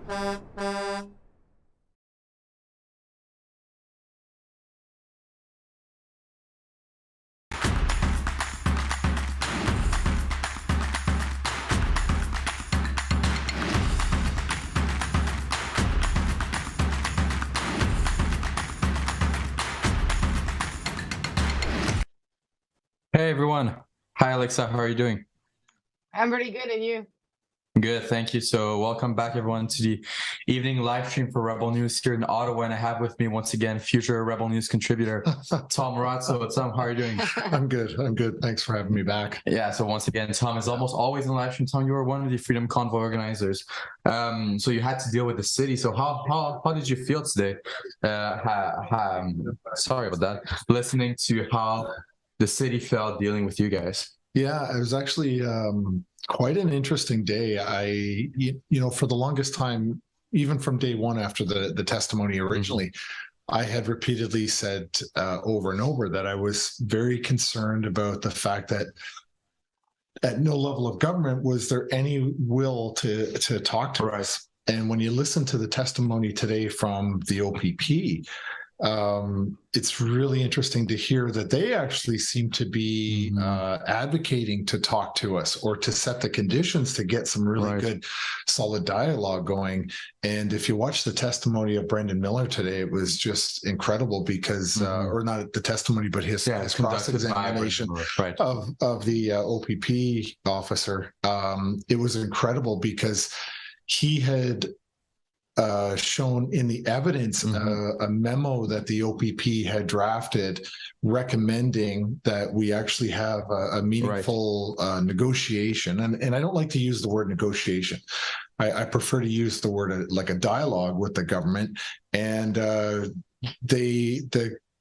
Hey everyone. Hi Alexa, how are you doing? I'm pretty good, and you? Good, thank you. So welcome back everyone to the evening live stream for Rebel News here in Ottawa, and I have with me once again future Rebel News contributor Tom Marazzo. Tom, how are you doing? I'm good. Thanks for having me back. Yeah, so once again, Tom is almost always in live stream. Tom, you were one of the Freedom Convoy organizers. So you had to deal with the city. So how did you feel today? Sorry about that. Listening to how the city felt dealing with you guys. Yeah, it was actually quite an interesting day. For the longest time, even from day one after the testimony originally, I had repeatedly said over and over that I was very concerned about the fact that at no level of government was there any will to talk to us. And when you listen to the testimony today from the OPP, it's really interesting to hear that they actually seem to be advocating to talk to us or to set the conditions to get some really good, solid dialogue going. And if you watch the testimony of Brendan Miller today, it was just incredible because, or not the testimony, but his cross-examination of the OPP officer. It was incredible because he had shown in the evidence a memo that the OPP had drafted recommending that we actually have a meaningful negotiation. And I don't like to use the word negotiation. I prefer to use the word like a dialogue with the government. And the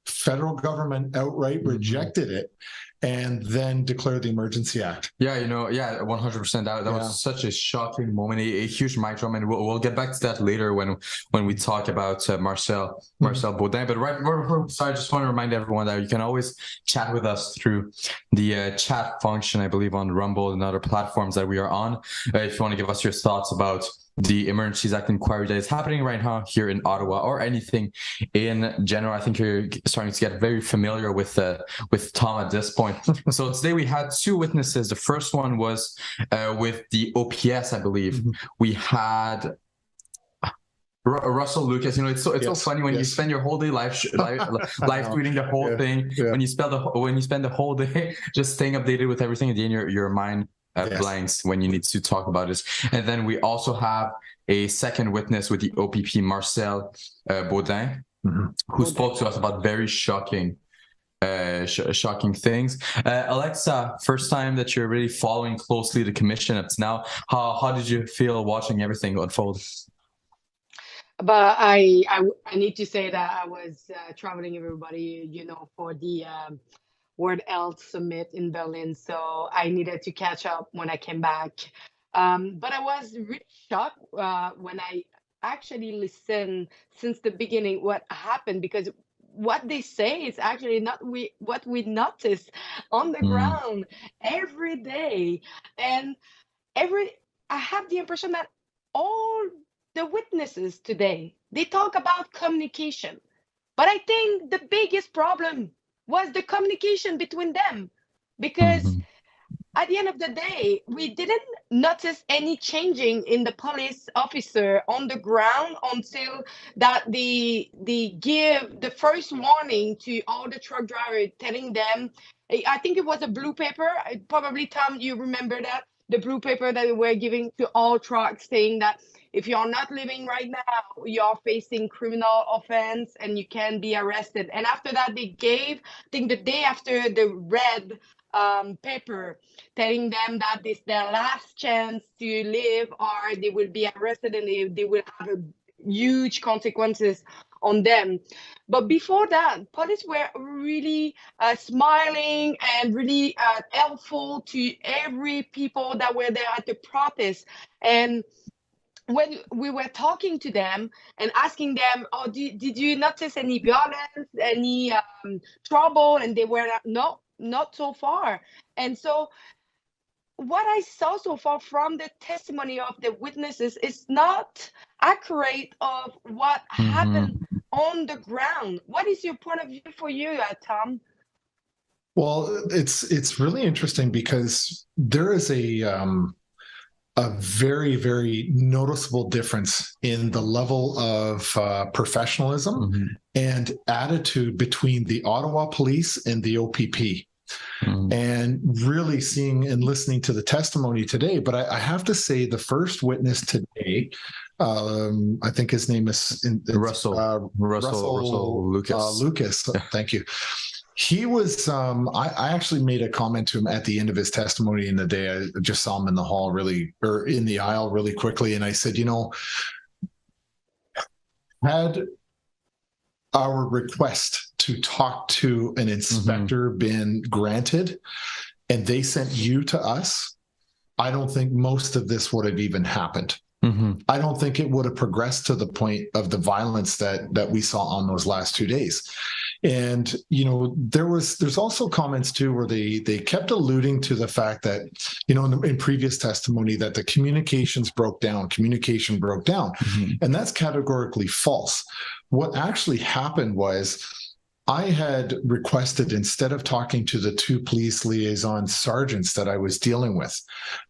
federal government outright rejected it and then declare the Emergency Act. Yeah, 100%. That was such a shocking moment, a huge mic drop, and we'll get back to that later when we talk about Marcel Baudin. But right before, I just want to remind everyone that you can always chat with us through the chat function, I believe, on Rumble and other platforms that we are on. If you want to give us your thoughts about the Emergencies Act inquiry that is happening right now here in Ottawa, or anything in general. I think you're starting to get very familiar with Tom at this point. So today we had two witnesses. The first one was with the OPS, I believe. We had Russell Lucas. It's so funny when you spend your whole day live tweeting the whole thing. When you spend the whole day just staying updated with everything, at the end your mind blanks when you need to talk about it. And then we also have a second witness with the OPP, Marcel Baudin, who spoke to us about very shocking things. Alexa, first time that you're really following closely the commission up to now. How did you feel watching everything unfold? But I need to say that I was traveling, everybody, for the World Health Summit in Berlin, so I needed to catch up when I came back. But I was really shocked when I actually listened since the beginning what happened, because what they say is actually not what we notice on the ground every day. And I have the impression that all the witnesses today, they talk about communication. But I think the biggest problem was the communication between them, because at the end of the day, we didn't notice any changing in the police officer on the ground until that they give the first warning to all the truck drivers, telling them, I think it was a blue paper, probably Tom, you remember that, the blue paper that they were giving to all trucks, saying that if you're not living right now, you're facing criminal offense and you can be arrested. And after that, they gave, I think the day after, the red paper telling them that it's their last chance to live, or they will be arrested and they will have huge consequences on them. But before that, police were really smiling and really helpful to every people that were there at the protest. And when we were talking to them and asking them, oh, did you notice any violence, any trouble? And they were not so far. And so what I saw so far from the testimony of the witnesses is not accurate of what happened on the ground. What is your point of view for you, Tom? Well, it's really interesting because there is a very, very noticeable difference in the level of professionalism and attitude between the Ottawa Police and the OPP. And really seeing and listening to the testimony today. But I have to say, the first witness today, I think his name is Russell Lucas. Lucas, thank you. He was, I actually made a comment to him at the end of his testimony in the day. I just saw him in the hall in the aisle really quickly. And I said, had our request to talk to an inspector been granted and they sent you to us, I don't think most of this would have even happened. I don't think it would have progressed to the point of the violence that we saw on those last 2 days. And, there's also comments too, where they kept alluding to the fact that, in previous testimony that the communication broke down. And that's categorically false. What actually happened was I had requested, instead of talking to the two police liaison sergeants that I was dealing with,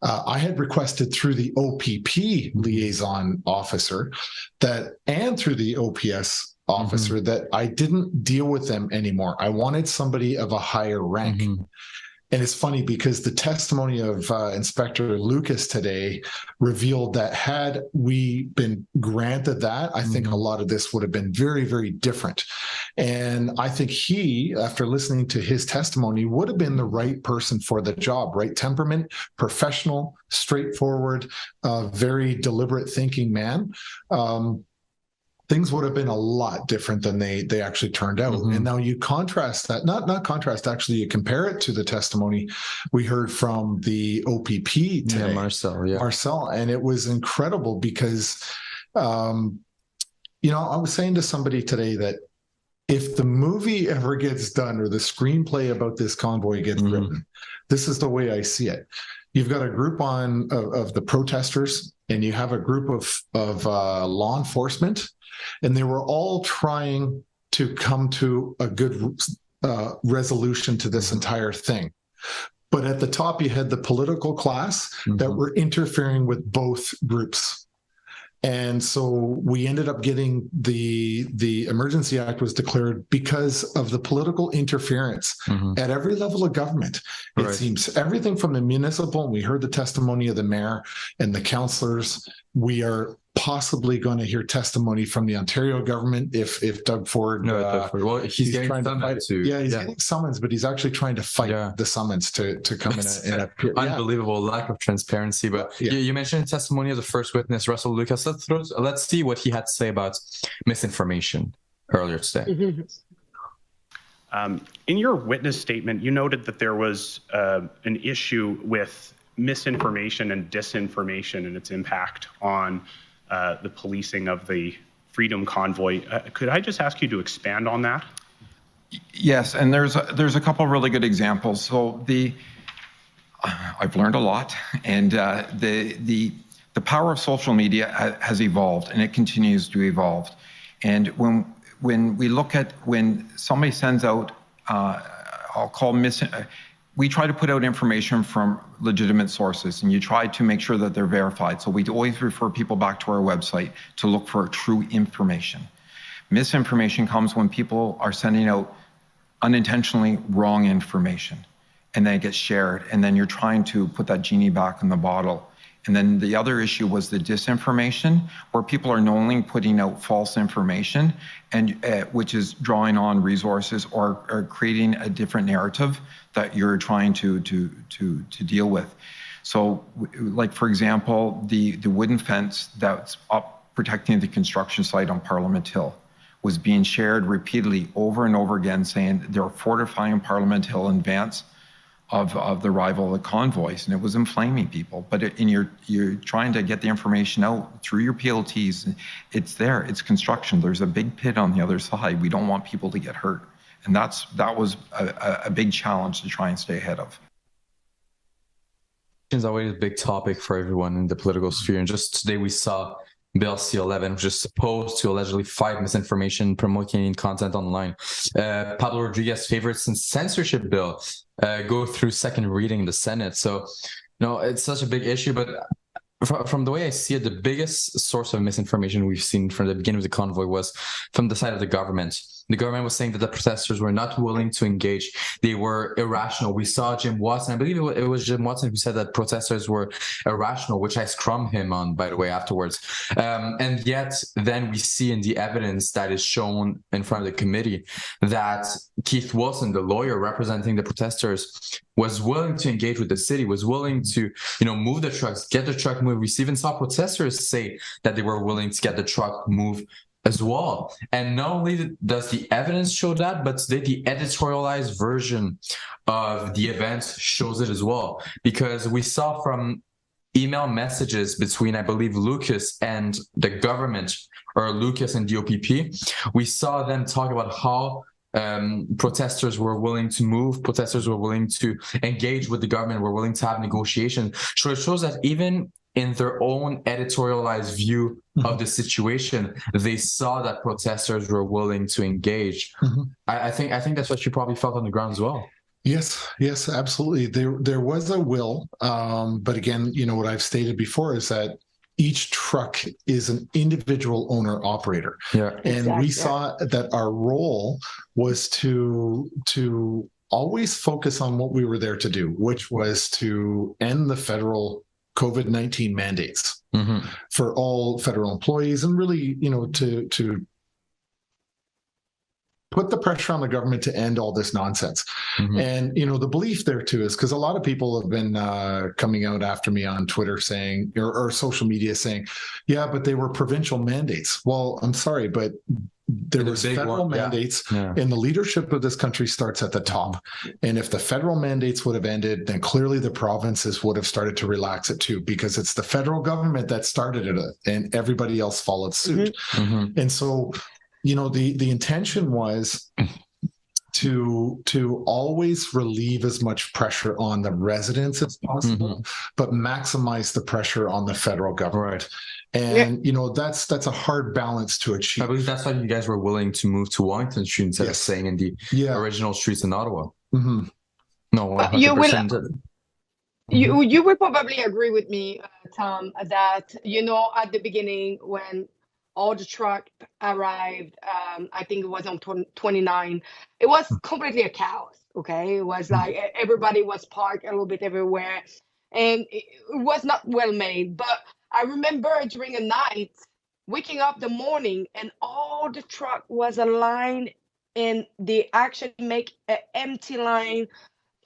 I had requested through the OPP liaison officer and through the OPS officer that I didn't deal with them anymore. I wanted somebody of a higher rank. And it's funny because the testimony of Inspector Lucas today revealed that had we been granted that, I think a lot of this would have been very, very different. And I think he, after listening to his testimony, would have been the right person for the job, right temperament, professional, straightforward, very deliberate thinking man. Things would have been a lot different than they actually turned out. And now you contrast that, not contrast, actually, you compare it to the testimony we heard from the OPP today. Marcel. And it was incredible because, I was saying to somebody today that if the movie ever gets done or the screenplay about this convoy gets written, this is the way I see it. You've got a group of the protesters and you have a group of law enforcement, and they were all trying to come to a good resolution to this entire thing. But at the top, you had the political class that were interfering with both groups. And so we ended up getting the Emergency Act was declared because of the political interference at every level of government. It seems everything from the municipal, and we heard the testimony of the mayor and the councillors. We are possibly going to hear testimony from the Ontario government if Doug Ford. Well, he's getting trying to fight. He's getting summons, but he's actually trying to fight the summons to come in a unbelievable lack of transparency. But you mentioned testimony of the first witness, Russell Lucas. Let's see what he had to say about misinformation earlier today. In your witness statement, you noted that there was an issue with misinformation and disinformation and its impact on the policing of the Freedom Convoy. Could I just ask you to expand on that? Yes, and there's a couple of really good examples. So I've learned a lot, and the power of social media has evolved, and it continues to evolve. And when we look at when somebody sends out, we try to put out information from legitimate sources, and you try to make sure that they're verified. So we always refer people back to our website to look for true information. Misinformation comes when people are sending out unintentionally wrong information, and then it gets shared, and then you're trying to put that genie back in the bottle. And then the other issue was the disinformation, where people are knowingly putting out false information, and which is drawing on resources or creating a different narrative that you're trying to deal with. So, like for example, the wooden fence that's up protecting the construction site on Parliament Hill was being shared repeatedly over and over again, saying they're fortifying Parliament Hill in advance of the arrival of the convoys, and it was inflaming people. But you're trying to get the information out through your PLTs. It's there. It's construction. There's a big pit on the other side. We don't want people to get hurt, and that was a big challenge to try and stay ahead of. It's always a big topic for everyone in the political sphere, and just today we saw Bill C-11, which is supposed to allegedly fight misinformation, promoting content online. Pablo Rodriguez's favorites and censorship bill go through second reading in the Senate. So, it's such a big issue, but from the way I see it, the biggest source of misinformation we've seen from the beginning of the convoy was from the side of the government. The government was saying that the protesters were not willing to engage. They were irrational. We saw Jim Watson. I believe it was Jim Watson who said that protesters were irrational, which I scrummed him on, by the way, afterwards. And yet then we see in the evidence that is shown in front of the committee that Keith Wilson, the lawyer representing the protesters, was willing to engage with the city, was willing to, move the trucks, get the truck moved. We even saw protesters say that they were willing to get the truck moved as well. And not only does the evidence show that, but the editorialized version of the event shows it as well. Because we saw from email messages between, I believe, Lucas and the government, or Lucas and DOPP, we saw them talk about how protesters were willing to move, protesters were willing to engage with the government, were willing to have negotiations. So it shows that even in their own editorialized view of the situation, they saw that protesters were willing to engage. I think that's what you probably felt on the ground as well. Yes, absolutely. There was a will, but again, what I've stated before is that each truck is an individual owner operator. Yeah. And we saw that our role was to always focus on what we were there to do, which was to end the federal COVID-19 mandates for all federal employees, and really, to put the pressure on the government to end all this nonsense. And, the belief there too is, because a lot of people have been coming out after me on Twitter saying, or social media saying, yeah, but they were provincial mandates. Well, I'm sorry, but there was federal mandates, and the leadership of this country starts at the top. And if the federal mandates would have ended, then clearly the provinces would have started to relax it too, because it's the federal government that started it, and everybody else followed suit. And so, the intention was to always relieve as much pressure on the residents as possible, but maximize the pressure on the federal government. And that's a hard balance to achieve. I believe that's why you guys were willing to move to Wellington Street instead of staying in the original streets in Ottawa. No, 100%. You will probably agree with me, Tom, that at the beginning when all the truck arrived, I think it was on 29, it was completely a chaos. Okay, it was like everybody was parked a little bit everywhere, and it was not well made. But I remember during a night, waking up the morning, and all the truck was aligned, and they actually make an empty line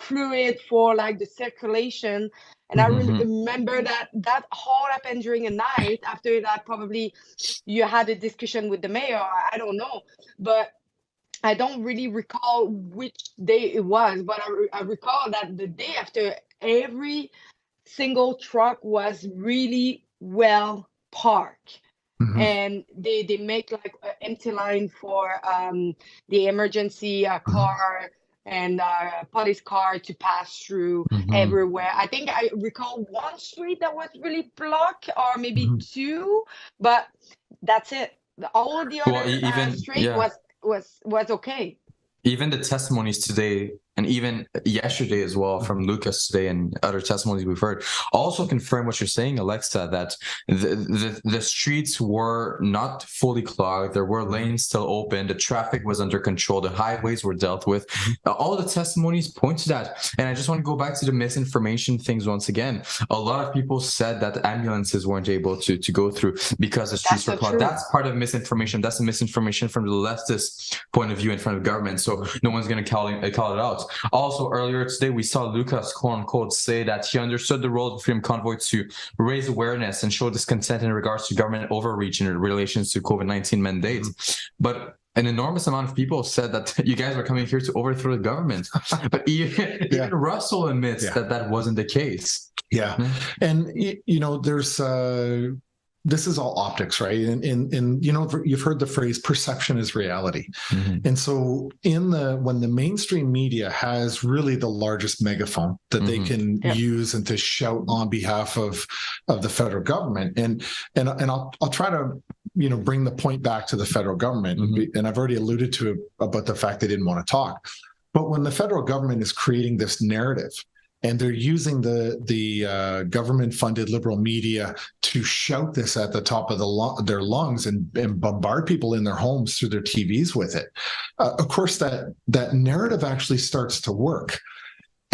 fluid for like the circulation. And I remember that all happened during a night. After that, probably you had a discussion with the mayor. I don't know, but I don't really recall which day it was. But I recall that the day after, every single truck was really well parked. And they make like an empty line for the emergency car and police car to pass through everywhere. I think I recall one street that was really blocked, or maybe two, but that's it. All the other street was okay. Even the testimonies today, and even yesterday as well, from Lucas today and other testimonies we've heard, also confirm what you're saying, Alexa, that the streets were not fully clogged. There were lanes still open. The traffic was under control. The highways were dealt with. All the testimonies point to that. And I just want to go back to the misinformation things once again. A lot of people said that ambulances weren't able to go through because the streets were clogged. That's part of misinformation. That's the misinformation from the leftist point of view in front of government. So no one's going to call it out. Also, earlier today, we saw Lucas, quote unquote, say that he understood the role of the Freedom Convoy to raise awareness and show discontent in regards to government overreach in relations to COVID-19 mandates. But an enormous amount of people said that you guys were coming here to overthrow the government. But even Russell admits that wasn't the case. And, there's... this is all optics, right? And you've heard the phrase "perception is reality," and so when the mainstream media has really the largest megaphone that they can use and to shout on behalf of of the federal government. And I'll try to, bring the point back to the federal government. And I've already alluded to it about the fact they didn't want to talk. But when the federal government is creating this narrative and they're using the government-funded liberal media to shout this at the top of their lungs and bombard people in their homes through their TVs with it, of course, that narrative actually starts to work.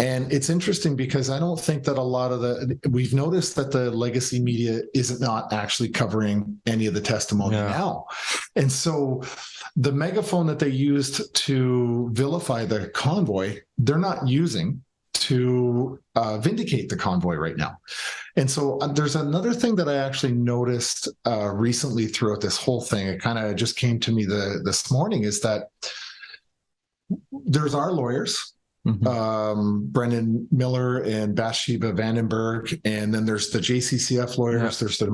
And it's interesting because I don't think that a lot of we've noticed that the legacy media isn't not actually covering any of the testimony now. And so the megaphone that they used to vilify the convoy, they're not using to vindicate the convoy right now. And so there's another thing that I actually noticed recently throughout this whole thing. It kind of just came to me this morning, is that there's our lawyers, Brendan Miller and Bathsheba Vandenberg, and then there's the JCCF lawyers, there's the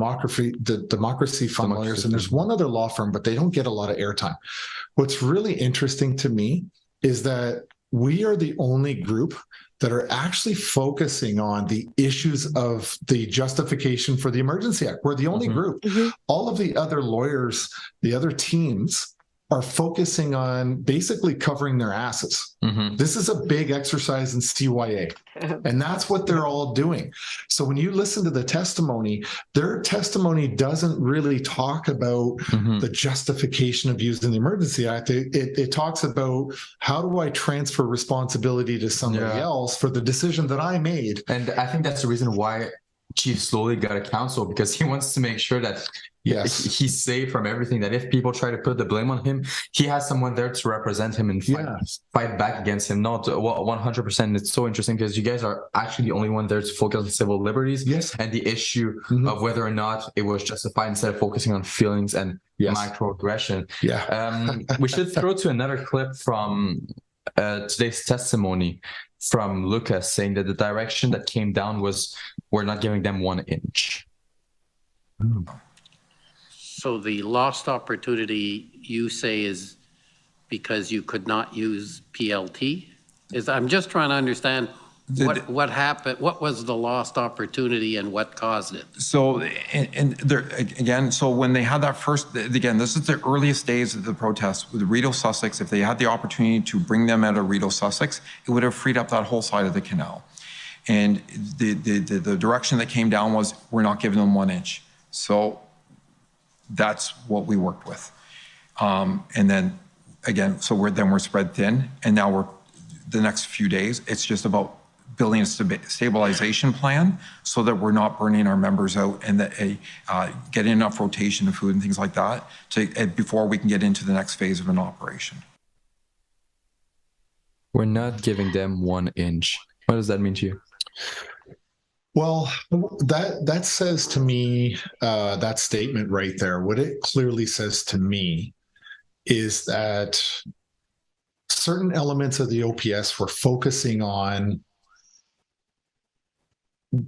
Democracy Fund lawyers, and there's one other law firm, but they don't get a lot of airtime. What's really interesting to me is that we are the only group that are actually focusing on the issues of the justification for the Emergency Act. We're the only group. All of the other lawyers, the other teams, are focusing on basically covering their asses. This is a big exercise in CYA, and that's what they're all doing. So when you listen to the testimony, their testimony doesn't really talk about the justification of using the Emergency Act. It talks about, how do I transfer responsibility to somebody else for the decision that I made? And I think that's the reason why Chief Slowly got a counsel, because he wants to make sure that he's safe from everything, that if people try to put the blame on him, he has someone there to represent him and fight back against him. Not 100%. It's so interesting because you guys are actually the only one there to focus on civil liberties and the issue of whether or not it was justified, instead of focusing on feelings and microaggression. We should throw to another clip from today's testimony from Lucas, saying that the direction that came down was, we're not giving them 1 inch. So the lost opportunity, you say, is because you could not use PLT? I'm just trying to understand what happened, what was the lost opportunity and what caused it? So, and there again, so when they had that first, again, this is the earliest days of the protest with Rideau Sussex. If they had the opportunity to bring them out of Rideau Sussex, it would have freed up that whole side of the canal. And the direction that came down was, we're not giving them 1 inch. So that's what we worked with. And then again, so we're spread thin, and now the next few days, it's just about building a stabilization plan so that we're not burning our members out, and that getting enough rotation of food and things like that before we can get into the next phase of an operation. We're not giving them 1 inch. What does that mean to you? Well, that says to me, that statement right there, what it clearly says to me is that certain elements of the OPS were focusing on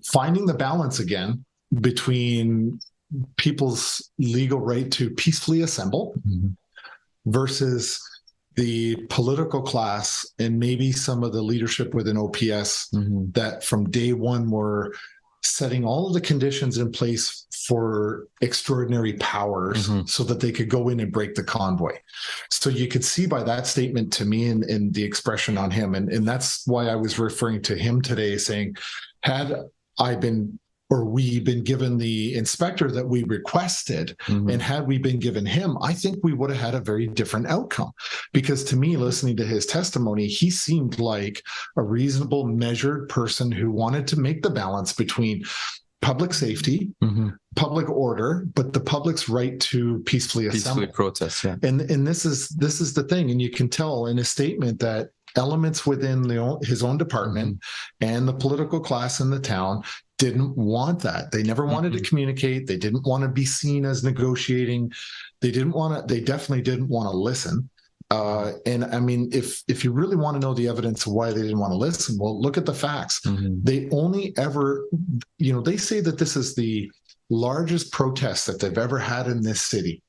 finding the balance again between people's legal right to peacefully assemble versus the political class and maybe some of the leadership within OPS that from day one were setting all of the conditions in place for extraordinary powers so that they could go in and break the convoy. So you could see by that statement to me and the expression on him, and that's why I was referring to him today, saying, had I been, or we been given the inspector that we requested, and had we been given him, I think we would have had a very different outcome. Because to me, listening to his testimony, he seemed like a reasonable, measured person who wanted to make the balance between public safety, public order, but the public's right to peacefully assemble. Protest, And this is the thing, and you can tell in his statement that elements within his own department and the political class in the town didn't want that. They never wanted to communicate. They didn't want to be seen as negotiating. They definitely didn't want to listen. And I mean, if you really want to know the evidence of why they didn't want to listen, well, look at the facts. They only ever, they say that this is the largest protest that they've ever had in this city.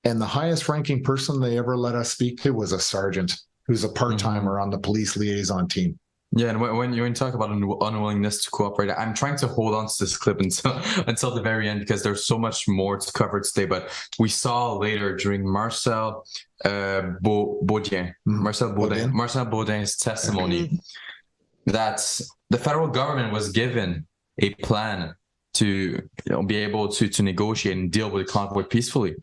And the highest ranking person they ever let us speak to was a sergeant who's a part-timer on the police liaison team. Yeah, and when you talk about an unwillingness to cooperate, I'm trying to hold on to this clip until the very end because there's so much more to cover today. But we saw later during Marcel Baudin's testimony that the federal government was given a plan to be able to negotiate and deal with the convoy peacefully,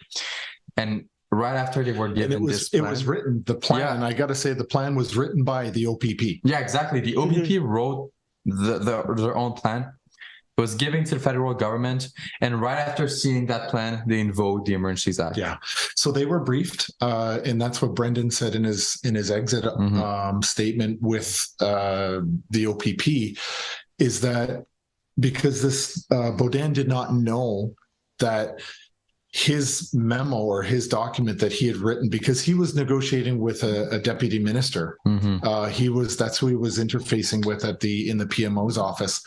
and right after they were given this plan, it was written, the plan, I got to say, the plan was written by the OPP. Yeah, exactly. The OPP wrote their own plan. It was given to the federal government, and right after seeing that plan, they invoked the Emergencies Act. Yeah, so they were briefed, and that's what Brendan said in his exit statement with the OPP, is that because this Baudin did not know that his memo or his document that he had written, because he was negotiating with a deputy minister. That's who he was interfacing with in the PMO's office,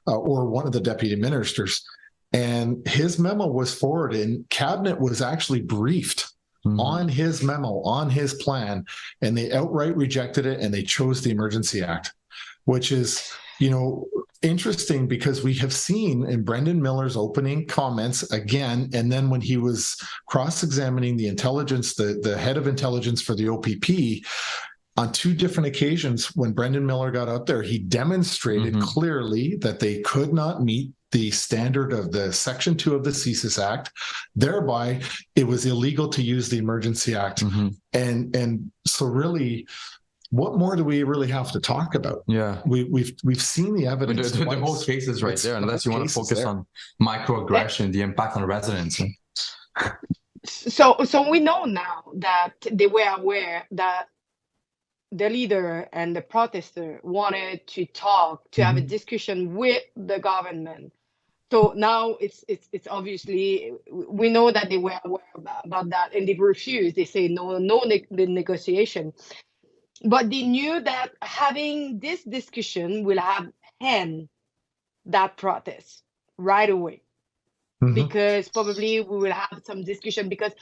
or one of the deputy ministers. And his memo was forwarded, and cabinet was actually briefed on his memo, on his plan, and they outright rejected it, and they chose the Emergency Act, which is, interesting, because we have seen in Brendan Miller's opening comments again, and then when he was cross-examining the intelligence, the head of intelligence for the OPP, on two different occasions when Brendan Miller got out there, he demonstrated clearly that they could not meet the standard of the Section 2 of the CSIS Act. Thereby, it was illegal to use the Emergency Act. And so really, what more do we really have to talk about? Yeah, we've seen the evidence. The whole case is right there, unless you want to focus on microaggression, the impact on residents. So we know now that they were aware that the leader and the protester wanted to talk, to have a discussion with the government. So now it's obviously, we know that they were aware about that, and they refused. They say no negotiation. But they knew that having this discussion will have end that protest right away, because probably we will have some discussion, because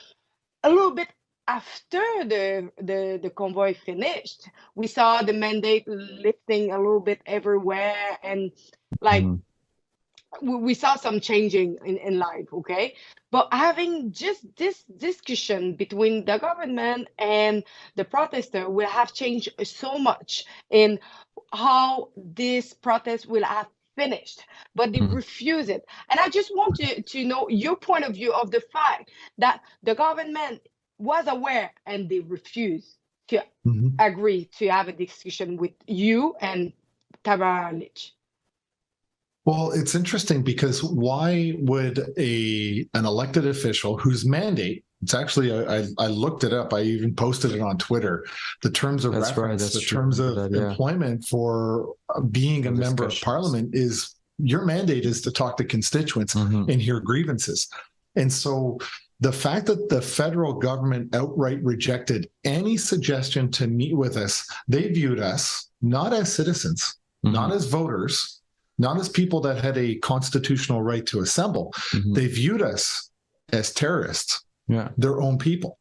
a little bit after the convoy finished, we saw the mandate lifting a little bit everywhere, and we saw some changing in life, okay? But having just this discussion between the government and the protester will have changed so much in how this protest will have finished. But they refuse it. And I just want to know your point of view of the fact that the government was aware and they refused to agree to have a discussion with you and Tamara Lich. Well, it's interesting, because why would an elected official whose mandate, it's actually, I looked it up, I even posted it on Twitter, the terms of reference, the terms of employment for being a member of parliament is, your mandate is to talk to constituents and hear grievances. And so the fact that the federal government outright rejected any suggestion to meet with us, they viewed us not as citizens, not as voters, not as people that had a constitutional right to assemble. They viewed us as terrorists, their own people.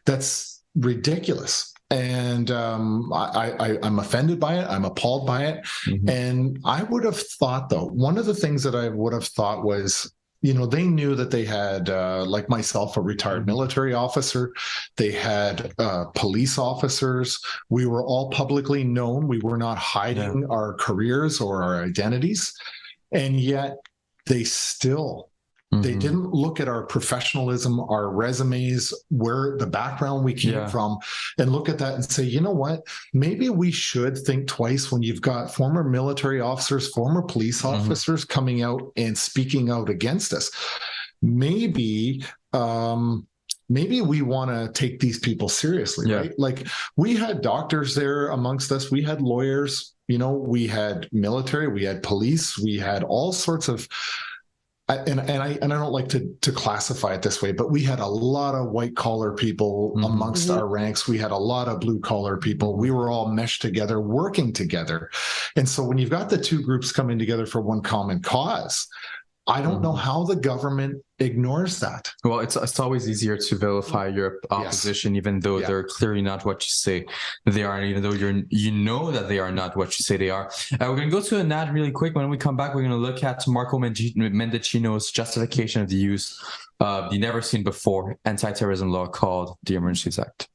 That's ridiculous. And I'm offended by it. I'm appalled by it. And I would have thought, though, one of the things that I would have thought was, they knew that they had, like myself, a retired military officer. They had police officers. We were all publicly known. We were not hiding our careers or our identities. And yet they still, they didn't look at our professionalism, our resumes, where the background we came from, and look at that and say, you know what, maybe we should think twice when you've got former military officers, former police officers coming out and speaking out against us. Maybe we want to take these people seriously, right? Like, we had doctors there amongst us. We had lawyers, we had military, we had police, we had all sorts of, and I don't like to classify it this way, but we had a lot of white collar people amongst our ranks. We had a lot of blue collar people. We were all meshed together, working together. And so when you've got the two groups coming together for one common cause, I don't know how the government ignores that. Well, it's always easier to vilify your opposition, even though they're clearly not what you say they are, and even though you know that they are not what you say they are. We're going to go to an ad really quick. When we come back, we're going to look at Marco Mendicino's justification of the use of the never seen before anti-terrorism law called the Emergencies Act.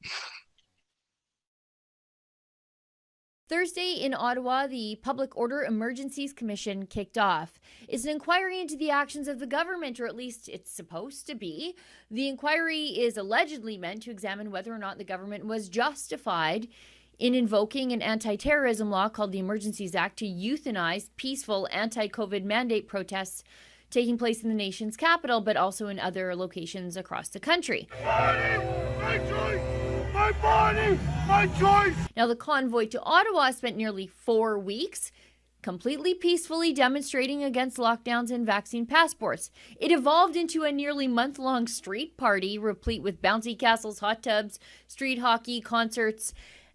Thursday in Ottawa, the Public Order Emergencies Commission kicked off. It's an inquiry into the actions of the government, or at least it's supposed to be. The inquiry is allegedly meant to examine whether or not the government was justified in invoking an anti-terrorism law called the Emergencies Act to euthanize peaceful anti-COVID mandate protests taking place in the nation's capital, but also in other locations across the country. My choice! My body! My choice! Now, the convoy to Ottawa spent nearly 4 weeks completely peacefully demonstrating against lockdowns and vaccine passports. It evolved into a nearly month-long street party replete with bouncy castles, hot tubs, street hockey, concerts,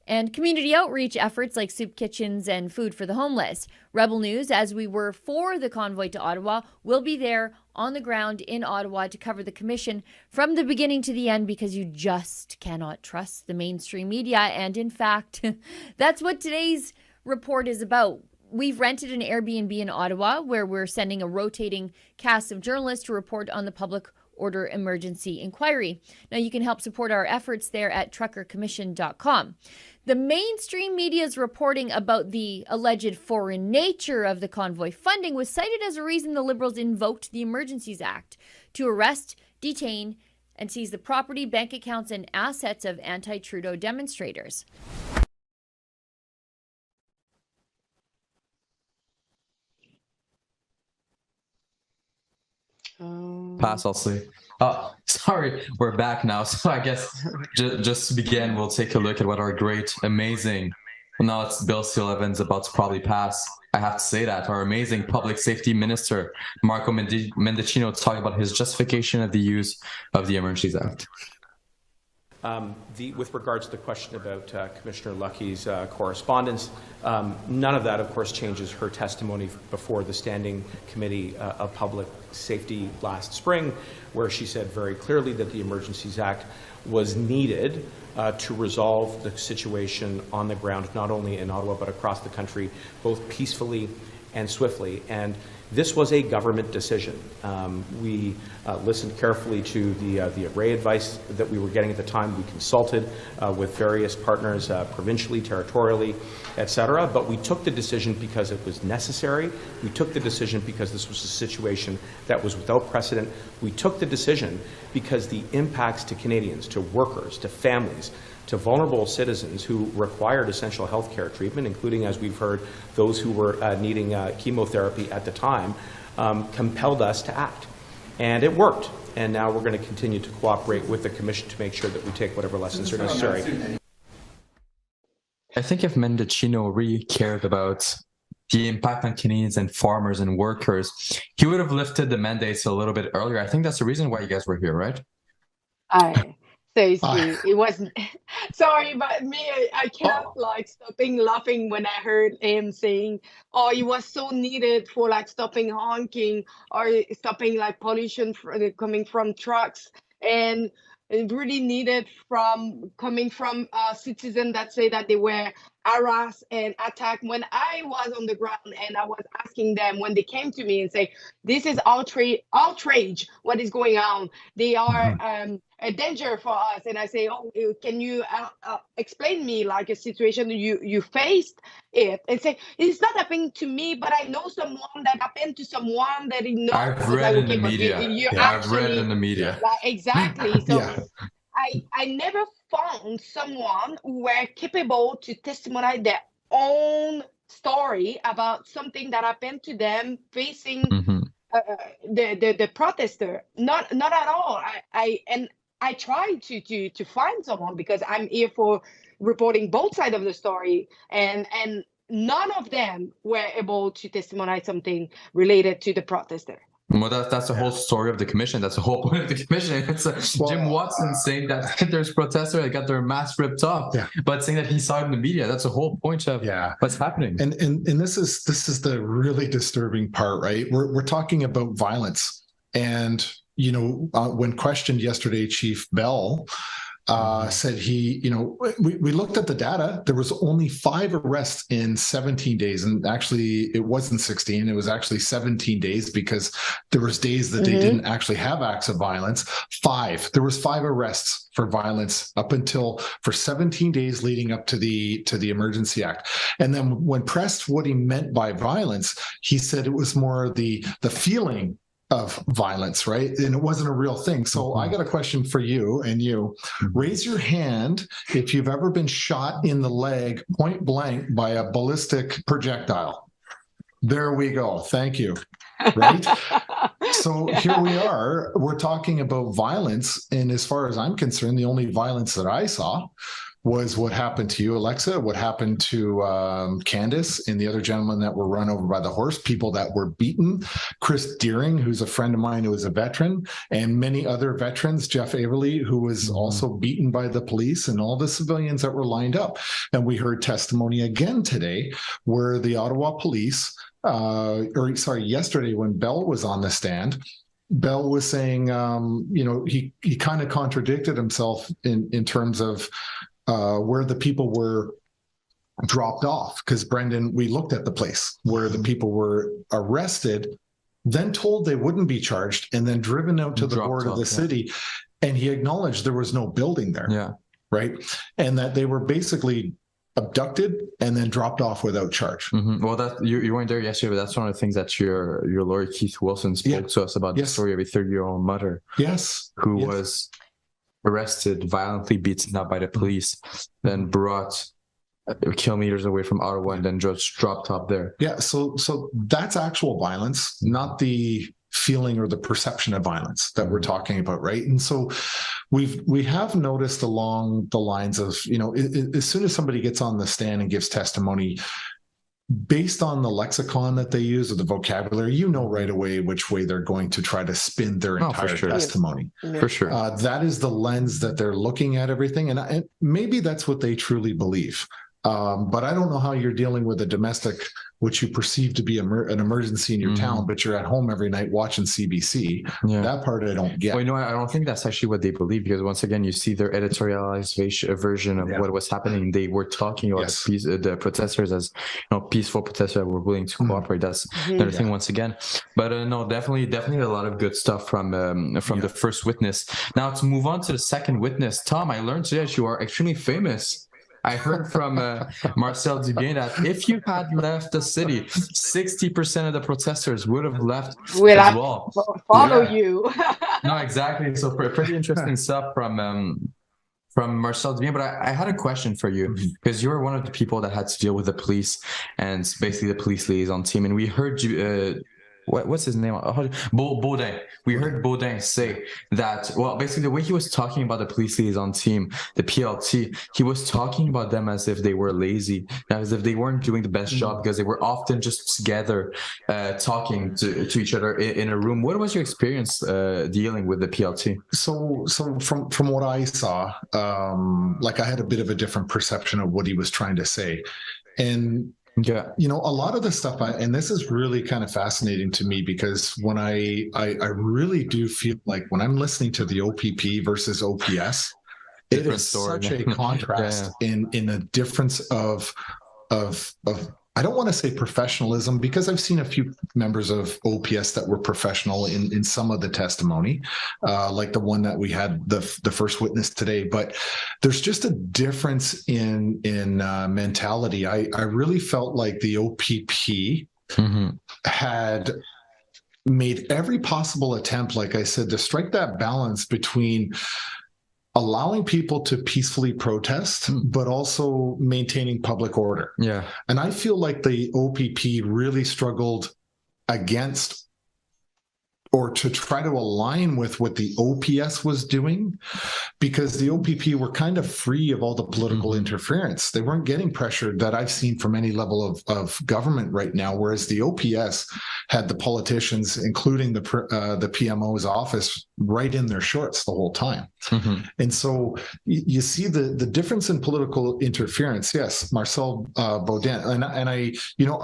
and community outreach efforts like soup kitchens and food for the homeless. Rebel News, as we were for the convoy to Ottawa, will be there on the ground in Ottawa to cover the commission from the beginning to the end, because you just cannot trust the mainstream media. And in fact, that's what today's report is about. We've rented an Airbnb in Ottawa where we're sending a rotating cast of journalists to report on the Public Order Emergency Inquiry. Now, you can help support our efforts there at truckercommission.com. The mainstream media's reporting about the alleged foreign nature of the convoy funding was cited as a reason the Liberals invoked the Emergencies Act to arrest, detain, and seize the property, bank accounts, and assets of anti-Trudeau demonstrators. Pass, I'll see. Sorry, we're back now. So I guess just to begin, we'll take a look at what our great, amazing, now it's Bill C-11's about to probably pass. I have to say that our amazing public safety minister, Marco Mendicino, talk about his justification of the use of the Emergencies Act. With regards to the question about Commissioner Lucky's correspondence, none of that, of course, changes her testimony before the Standing Committee of Public Safety last spring, where she said very clearly that the Emergencies Act was needed to resolve the situation on the ground, not only in Ottawa but across the country, both peacefully and swiftly. And this was a government decision. We listened carefully to the array advice that we were getting at the time. We consulted with various partners provincially, territorially, et cetera. But we took the decision because it was necessary. We took the decision because this was a situation that was without precedent. We took the decision because the impacts to Canadians, to workers, to families, to vulnerable citizens who required essential health care treatment, including, as we've heard, those who were needing chemotherapy at the time, compelled us to act. And it worked. And now we're going to continue to cooperate with the Commission to make sure that we take whatever lessons are necessary. I think if Mendicino really cared about the impact on Canadians and farmers and workers, he would have lifted the mandates a little bit earlier. I think that's the reason why you guys were here, right? Seriously, it wasn't. Sorry, but me, I kept like stopping laughing when I heard him saying, "Oh, it was so needed for like stopping honking or stopping like pollution coming from trucks, and it really needed coming from citizens that say that they were harassed and attacked." When I was on the ground and I was asking them, when they came to me and say, "This is outrage, what is going on? They are a danger for us," and I say, "Oh, can you explain me like a situation you faced it?" And say, "It's not happening to me, but I know someone that happened to someone that he knows." I've read in the media. I've read in the media. Exactly. So I never found someone who were capable to testify their own story about something that happened to them facing the protester. Not at all. I tried to find someone because I'm here for reporting both sides of the story, and none of them were able to testify something related to the protester. Well, that's the whole story of the commission. That's the whole point of the commission. It's Jim Watson saying that there's protesters that got their masks ripped off, but saying that he saw it in the media. That's the whole point of what's happening. And this is the really disturbing part, right? We're talking about violence, and when questioned yesterday, Chief Bell said we looked at the data. There was only 5 arrests in 17 days. And actually it wasn't 16, it was actually 17 days because there was days that they didn't actually have acts of violence. There was 5 arrests for violence for 17 days leading up to the Emergency Act. And then when pressed what he meant by violence, he said it was more the feeling of violence, right? And it wasn't a real thing. So I got a question for you, and you raise your hand if you've ever been shot in the leg point blank by a ballistic projectile. There we go. Thank you. Right? So here we are. We're talking about violence. And as far as I'm concerned, the only violence that I saw was what happened to you, Alexa, what happened to Candace and the other gentleman that were run over by the horse, people that were beaten, Chris Deering, who's a friend of mine who is a veteran, and many other veterans, Jeff Averly, who was also beaten by the police, and all the civilians that were lined up. And we heard testimony again today where the Ottawa police, yesterday when Bell was on the stand, Bell was saying, he kind of contradicted himself in terms of where the people were dropped off, because Brendan, we looked at the place where the people were arrested, then told they wouldn't be charged, and then driven out to the board of the city, and he acknowledged there was no building there, right, and that they were basically abducted and then dropped off without charge. Well, that you weren't there yesterday, but that's one of the things that your lawyer Keith Wilson spoke to us about, the story of a 30-year-old mother who was arrested, violently beaten up by the police, then brought kilometers away from Ottawa, and then just dropped off there. So that's actual violence, not the feeling or the perception of violence that we're talking about, right? And so we have noticed along the lines of, as soon as somebody gets on the stand and gives testimony, based on the lexicon that they use or the vocabulary, right away which way they're going to try to spin their entire testimony. For sure. That is the lens that they're looking at everything. And maybe that's what they truly believe. But I don't know how you're dealing with a domestic, which you perceive to be an emergency in your town, but you're at home every night watching CBC. That part I don't get. Well, I don't think that's actually what they believe, because once again, you see their editorialized version of what was happening. They were talking about the protesters as peaceful protesters that were willing to cooperate. That's another thing once again. But no, definitely a lot of good stuff from the first witness. Now to move on to the second witness, Tom, I learned today that you are extremely famous. I heard from Marcel Dubien that if you had left the city, 60% of the protesters would have left as well. Follow you. No, exactly. So pretty interesting stuff from Marcel Dubien. But I had a question for you, because you were one of the people that had to deal with the police and basically the police liaison team. And we heard you. What's his name? Baudin. We heard Baudin say that, basically the way he was talking about the police liaison team, the PLT, he was talking about them as if they were lazy, as if they weren't doing the best job, because they were often just together talking to each other in a room. What was your experience dealing with the PLT? So from what I saw, I had a bit of a different perception of what he was trying to say. And a lot of the stuff, and this is really kind of fascinating to me, because when I really do feel like when I'm listening to the OPP versus OPS, it is such a contrast in a difference of I don't want to say professionalism, because I've seen a few members of OPS that were professional in some of the testimony, like the one that we had the first witness today. But there's just a difference in mentality. I really felt like the OPP had made every possible attempt, like I said, to strike that balance between allowing people to peacefully protest, but also maintaining public order. And I feel like the OPP really struggled against or to try to align with what the OPS was doing, because the OPP were kind of free of all the political interference. They weren't getting pressured that I've seen from any level of government right now, whereas the OPS had the politicians, including the PMO's office, right in their shorts the whole time. And so you see the difference in political interference. Yes, Marcel Baudin, and I,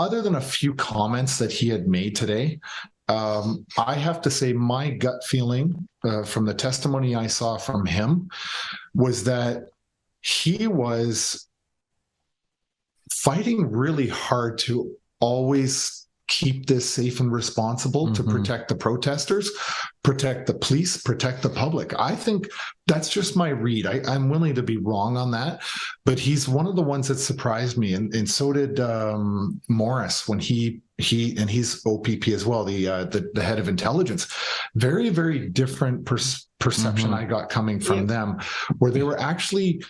other than a few comments that he had made today, I have to say my gut feeling from the testimony I saw from him was that he was fighting really hard to always keep this safe and responsible, to protect the protesters, protect the police, protect the public. I think that's just my read. I'm willing to be wrong on that, but he's one of the ones that surprised me, and so did Morris when he and he's OPP as well, the head of intelligence. Very, very different perception I got coming from them, where they were actually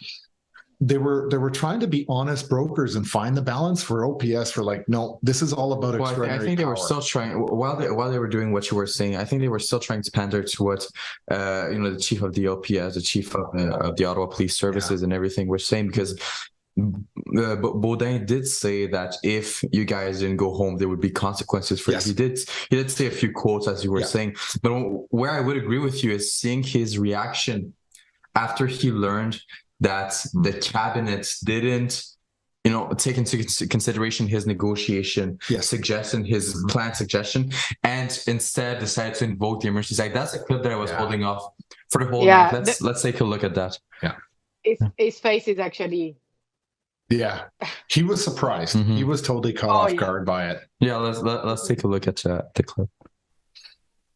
they were trying to be honest brokers and find the balance, for OPS for like, no, this is all about extraordinary I think they power. were still trying, while they were doing what you were saying, I think they were still trying to pander to what the chief of the OPS, the chief of the Ottawa Police Services and everything were saying, because Baudin did say that if you guys didn't go home, there would be consequences for you. He did say a few quotes, as you were saying, but where I would agree with you is seeing his reaction after he learned that the cabinet didn't, take into consideration his negotiation suggestion, his plan suggestion, and instead decided to invoke the Emergencies Act. That's a clip that I was holding off for the whole night. Let's take a look at that. His face is actually... Yeah, he was surprised. He was totally caught off guard by it. Yeah, let's take a look at the clip.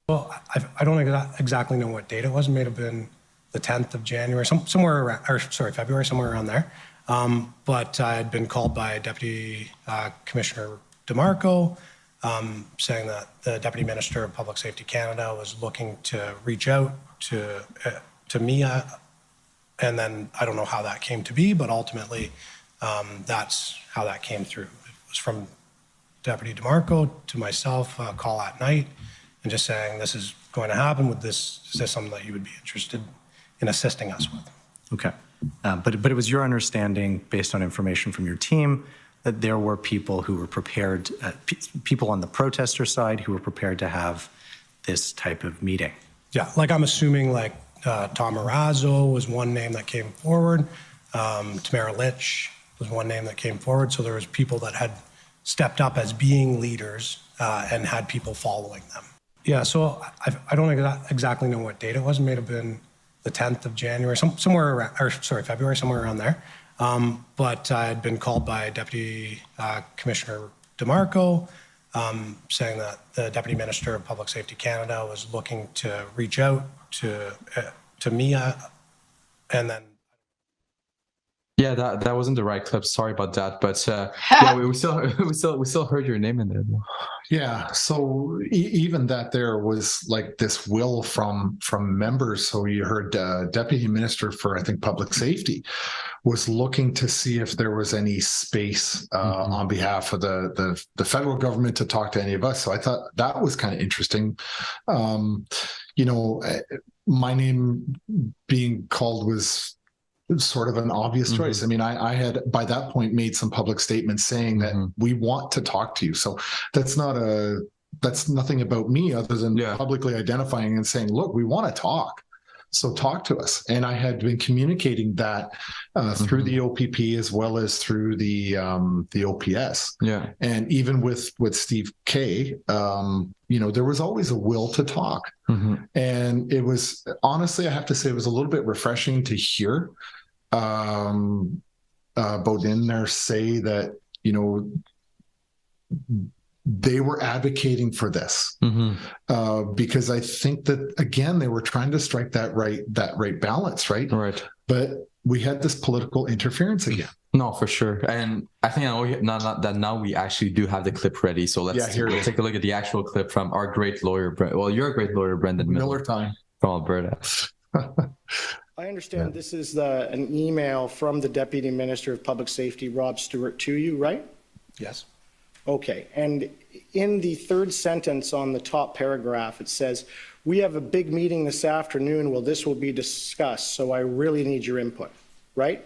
Well, I don't exactly know what date it was. It may have been the 10th of January, somewhere around, February, somewhere around there. But I had been called by Deputy Commissioner DeMarco, saying that the Deputy Minister of Public Safety Canada was looking to reach out to me, and then I don't know how that came to be, but ultimately that's how that came through. It was from Deputy DeMarco to myself, a call at night, and just saying, this is going to happen with this. Is this something that you would be interested in assisting us with? Okay. But it was your understanding, based on information from your team, that there were people who were prepared, people on the protester side who were prepared to have this type of meeting. Yeah, like I'm assuming Tom Marazzo was one name that came forward. Tamara Litch was one name that came forward. So there was people that had stepped up as being leaders and had people following them. Yeah, so I don't exactly know what date it was. It may have been the 10th of January, somewhere around, February, somewhere around there. But I had been called by Deputy Commissioner DeMarco, saying that the Deputy Minister of Public Safety Canada was looking to reach out to me, and then. Yeah, that wasn't the right clip. Sorry about that, but we still heard your name in there. Yeah, so even that there was like this will from members. So you heard Deputy Minister for, I think, Public Safety was looking to see if there was any space on behalf of the federal government to talk to any of us. So I thought that was kind of interesting. My name being called was sort of an obvious choice. I mean, I had by that point made some public statements saying that we want to talk to you. So that's nothing about me other than publicly identifying and saying, look, we want to talk. So talk to us. And I had been communicating that through the OPP as well as through the OPS. Yeah. And even with Steve K, there was always a will to talk. And it was, honestly, I have to say, it was a little bit refreshing to hear Baudin there say that, they were advocating for this because I think that, again, they were trying to strike that right balance, right? Right. But we had this political interference again. No, for sure. And I think now we actually do have the clip ready. So let's take a look at the actual clip from our great lawyer. Well, you're a great lawyer, Brendan Miller time from Alberta. I understand this is an email from the Deputy Minister of Public Safety, Rob Stewart, to you, right? Yes. Okay, and in the third sentence on the top paragraph, it says, "We have a big meeting this afternoon. Well, this will be discussed, so I really need your input," right?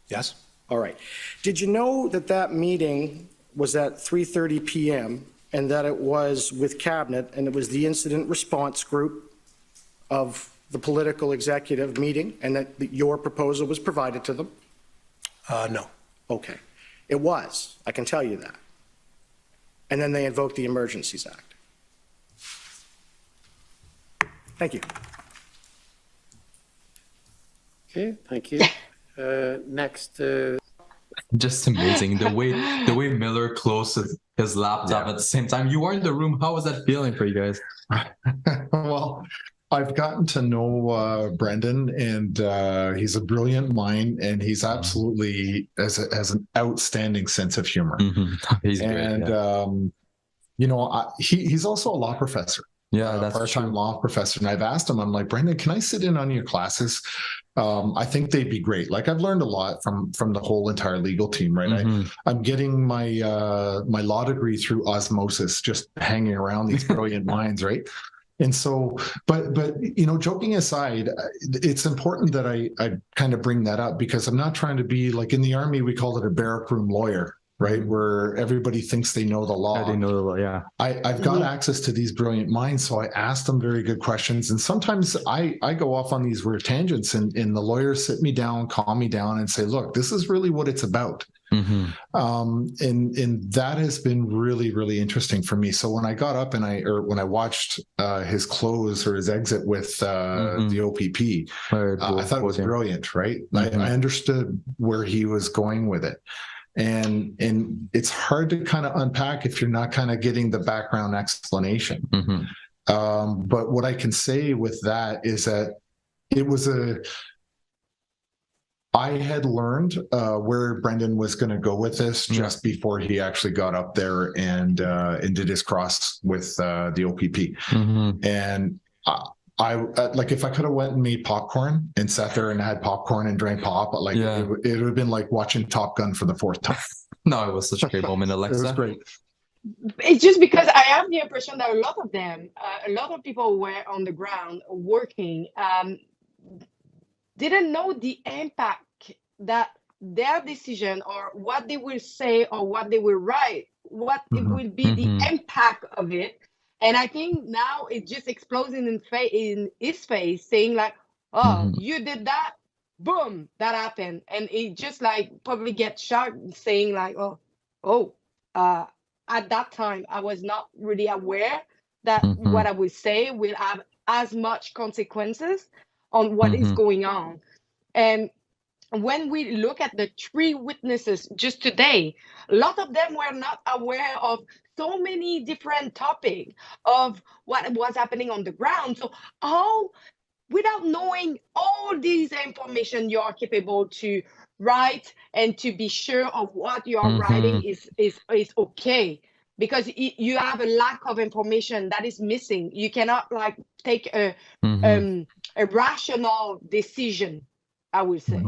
Yes. All right. Did you know that that meeting was at 3:30 p.m. and that it was with cabinet and it was the incident response group of the political executive meeting and that your proposal was provided to them? No. Okay. It was. I can tell you that. And then they invoked the Emergencies Act. Thank you. Okay, thank you. Next. Just amazing the way Miller closed his laptop at the same time. You were in the room. How was that feeling for you guys? Well, I've gotten to know Brendan, and he's a brilliant mind, and he's absolutely has an outstanding sense of humor. He's great. Yeah. You know, he's also a law professor. Yeah, that's part-time law professor. And I've asked him, I'm like, Brendan, can I sit in on your classes? I think they'd be great. Like, I've learned a lot from the whole entire legal team, right? I'm getting my my law degree through osmosis, just hanging around these brilliant minds, right? And so, but you know, joking aside, it's important that I kind of bring that up, because I'm not trying to be like, in the Army, we call it a barrack room lawyer, right? Where everybody thinks they know the law. Yeah, they know the law, yeah. I've got access to these brilliant minds, so I ask them very good questions. And sometimes I go off on these weird tangents, and the lawyers sit me down, calm me down, and say, look, this is really what it's about. And that has been really, really interesting for me. So when I got up and when I watched his close or his exit with the OPP, I thought it was brilliant, right? I understood where he was going with it. And it's hard to kind of unpack if you're not kind of getting the background explanation. But what I can say with that is that it was I had learned where Brendan was going to go with this just before he actually got up there and did his cross with the OPP. And I like, if I could have went and made popcorn and sat there and had popcorn and drank pop, like it would have been like watching Top Gun for the 4th time. No, it was such a great moment, Alexa. It was great. It's just because I have the impression that a lot of them, a lot of people were on the ground working, didn't know the impact that their decision or what they will say or what they will write, what it will be the impact of it. And I think now it just explodes in his face, saying like, "Oh, you did that, boom, that happened," and it just like probably gets shocked, saying like, at that time I was not really aware that what I would say will have as much consequences on what is going on." And when we look at the 3 witnesses just today, a lot of them were not aware of so many different topics of what was happening on the ground. So how, without knowing all these information, you are capable to write and to be sure of what you are writing is okay, because you have a lack of information that is missing. You cannot like take a rational decision, I would say.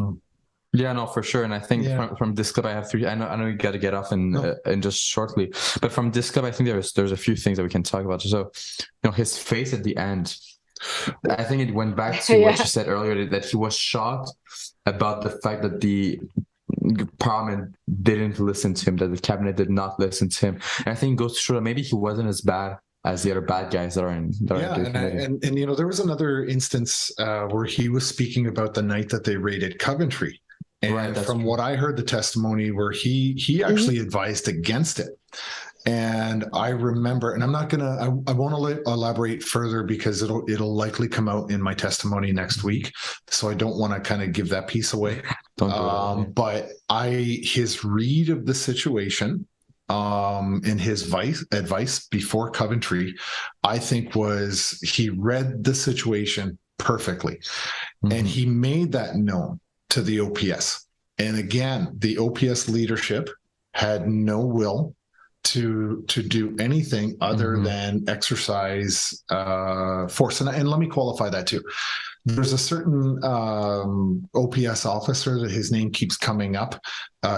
Yeah, no, for sure. And I think from this clip, I have 3. I know you got to get off in just shortly, but from this clip, I think there's a few things that we can talk about. So, you know, his face at the end, I think it went back to what you said earlier, that he was shocked about the fact that the Parliament didn't listen to him, that the cabinet did not listen to him. And I think it goes to show that maybe he wasn't as bad as the other bad guys that are in. And you know, there was another instance where he was speaking about the night that they raided Coventry. And from what I heard, the testimony where he actually advised against it. And I remember, and I'm not gonna, I won't elaborate further because it'll likely come out in my testimony next week. So I don't want to kind of give that piece away. But his read of the situation, and his advice before Coventry, I think was he read the situation perfectly, and he made that known to the OPS. And again, the OPS leadership had no will to do anything other than exercise force. And let me qualify that too. There's a certain OPS officer that his name keeps coming up.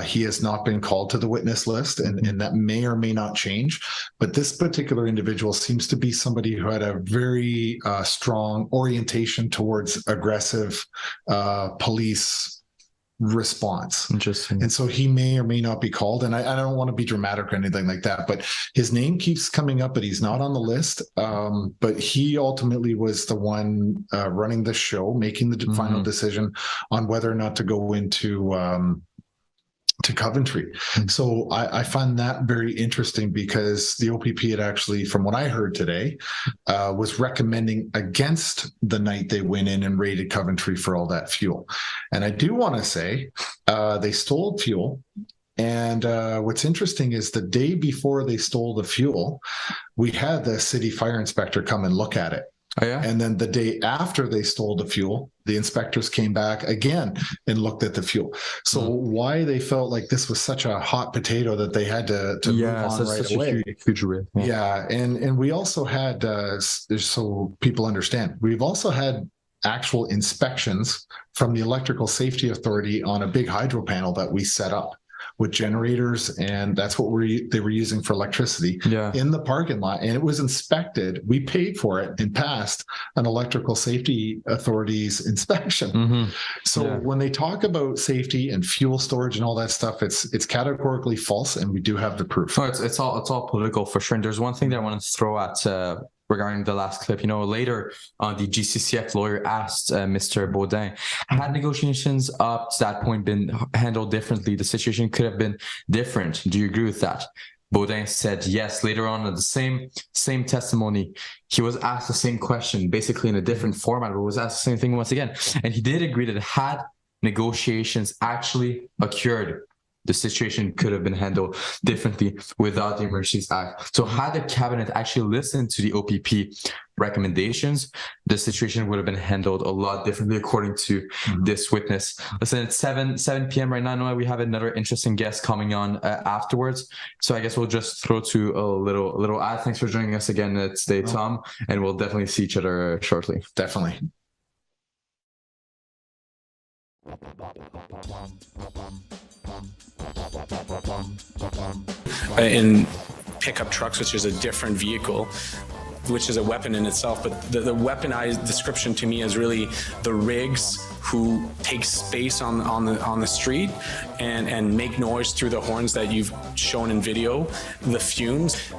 He has not been called to the witness list, and that may or may not change. But this particular individual seems to be somebody who had a very strong orientation towards aggressive police response. Interesting. And so he may or may not be called, and I don't want to be dramatic or anything like that, but his name keeps coming up, but he's not on the list. But he ultimately was the one running the show, making the final decision on whether or not to go into to Coventry. So I find that very interesting, because the OPP had actually, from what I heard today, was recommending against the night they went in and raided Coventry for all that fuel. And I do want to say they stole fuel. And what's interesting is the day before they stole the fuel, we had the city fire inspector come and look at it. Oh, yeah? And then the day after they stole the fuel, the inspectors came back again and looked at the fuel. So why they felt like this was such a hot potato that they had to move on right away. Huge risk. Yeah. And we also had, so people understand, we've also had actual inspections from the Electrical Safety Authority on a big hydro panel that we set up with generators, and that's what they were using for electricity in the parking lot, and it was inspected. We paid for it and passed an Electrical Safety Authority's inspection. So when they talk about safety and fuel storage and all that stuff, it's categorically false, and we do have the proof. Oh, it's all political for sure. And there's one thing that I want to throw at regarding the last clip. Later on, the GCCF lawyer asked Mr. Baudin, had negotiations up to that point been handled differently? The situation could have been different. Do you agree with that? Baudin said yes. Later on in the same testimony, he was asked the same question, basically in a different format, but was asked the same thing once again. And he did agree that had negotiations actually occurred, the situation could have been handled differently without the Emergencies Act. So had the cabinet actually listened to the OPP recommendations, the situation would have been handled a lot differently, according to this witness. Listen, it's 7 p.m. right now. We have another interesting guest coming on afterwards. So I guess we'll just throw to a little ad. Thanks for joining us again today, Tom, and we'll definitely see each other shortly. Definitely. In pickup trucks, which is a different vehicle, which is a weapon in itself, but the weaponized description to me is really the rigs who take space on the street and make noise through the horns that you've shown in video, the fumes.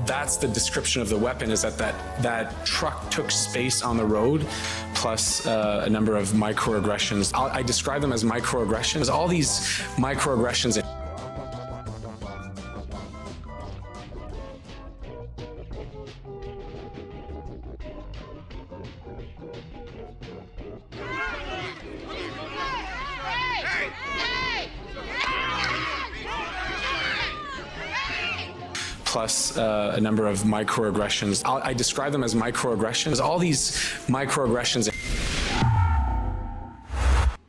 That's the description of the weapon, is that truck took space on the road, plus a number of microaggressions. I describe them as microaggressions. All these microaggressions. Plus a number of microaggressions. I describe them as microaggressions. All these microaggressions.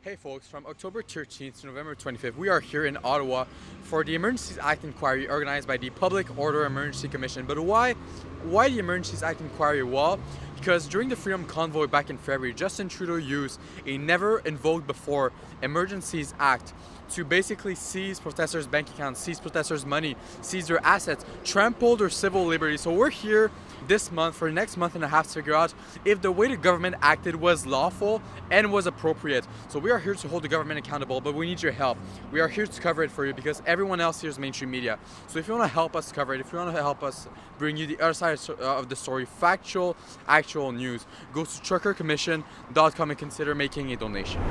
Hey folks, from October 13th to November 25th, we are here in Ottawa for the Emergencies Act inquiry organized by the Public Order Emergency Commission. But why the Emergencies Act inquiry? Well, because during the Freedom Convoy back in February, Justin Trudeau used a never invoked before Emergencies Act to basically seize protesters' bank accounts, seize protesters' money, seize their assets, trample their civil liberties. So we're here this month for the next month and a half to figure out if the way the government acted was lawful and was appropriate. So we are here to hold the government accountable, but we need your help. We are here to cover it for you because everyone else here is mainstream media. So if you want to help us cover it, if you want to help us bring you the other side of the story, factual, actual news, go to truckercommission.com and consider making a donation.